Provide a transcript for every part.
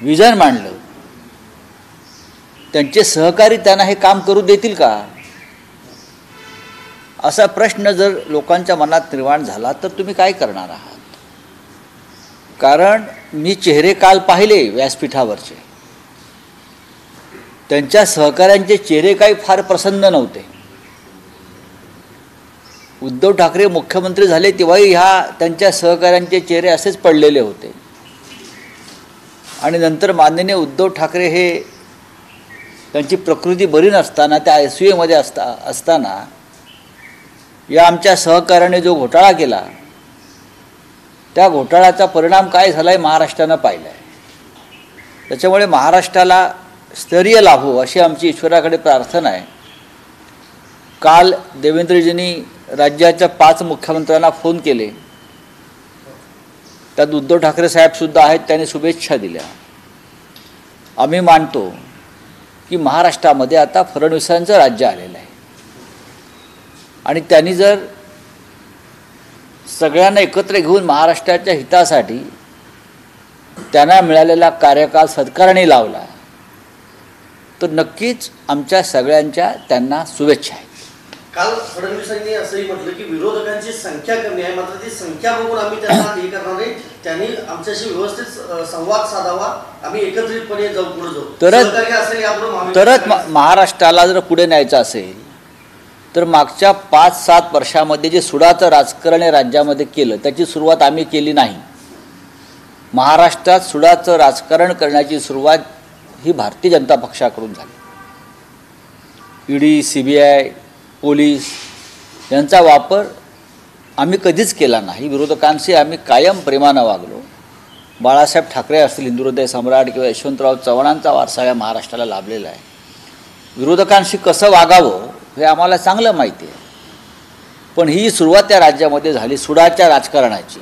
Vision मांडलं, त्यांचे सहकारी त्यांना हे काम करू देतील का, असा प्रश्न जर लोकांच्या मनात निर्माण झाला तर तुम्ही काय करणार आहात? कारण मी चेहरे काल पाहिले व्यासपीठावरचे, त्यांच्या सहकाऱ्यांचे चेहरे काही फार प्रसन्न नव्हते. उद्धव ठाकरे मुख्यमंत्री झाले तेव्हाही त्यांच्या सहकाऱ्यांचे चेहरे असेच पडलेले होते. आणि नंतर माननीय उद्धव ठाकरे हे त्यांची प्रकृती बरी नसताना त्या ICUमध्ये असताना या आमच्या सहकार्याने जो घोटाळा केला त्या घोटाळ्याचा परिणाम काय झाला आहे महाराष्ट्रानं पाहिला आहे. त्याच्यामुळे महाराष्ट्राला स्थैर्य लाभो अशी आमची ईश्वराकडे प्रार्थना आहे. काल देवेंद्रजींनी राज्याच्या 5 मुख्यमंत्र्यांना फोन केले, त्यात उद्धव ठाकरे साहेबसुद्धा आहेत, त्यांनी शुभेच्छा दिल्या. आम्ही मानतो की महाराष्ट्रामध्ये आता फडणवीसांचं राज्य आलेलं आहे आणि त्यांनी जर सगळ्यांना एकत्र घेऊन महाराष्ट्राच्या हितासाठी त्यांना मिळालेला कार्यकाल सत्काराने लावला तर नक्कीच आमच्या सगळ्यांच्या त्यांना शुभेच्छा आहेत. काल फडणवीसांनी असंही म्हटलं की विरोधकांची संख्या कमी आहे, मात्र ती संख्या बघून आम्ही त्यांना हे करणार नाही, त्यांनी आमच्याशी व्यवस्थित संवाद साधावा, आम्ही एकत्रितपणे जाऊ पुढे जाऊ. तरच महाराष्ट्राला जर पुढे न्यायचं असेल तर मागच्या 5-7 वर्षामध्ये जे सुडाचं राजकारण राज्यामध्ये केलं त्याची सुरुवात आम्ही केली नाही. महाराष्ट्रात सुडाचं राजकारण करण्याची सुरुवात ही भारतीय जनता पक्षाकडून झाली. ED, CBI, पोलीस यांचा वापर आम्ही कधीच केला नाही. विरोधकांशी आम्ही कायम प्रेमानं वागलो. बाळासाहेब ठाकरे असतील, हिंदुहृदय सम्राट किंवा यशवंतराव चव्हाणांचा वारसा या महाराष्ट्राला लाभलेला आहे. विरोधकांशी कसं वागावं हे आम्हाला चांगलं माहिती आहे. पण ही सुरुवात या राज्यामध्ये झाली सुडाच्या राजकारणाची.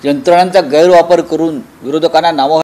यंत्रणांचा गैरवापर करून विरोधकांना नावं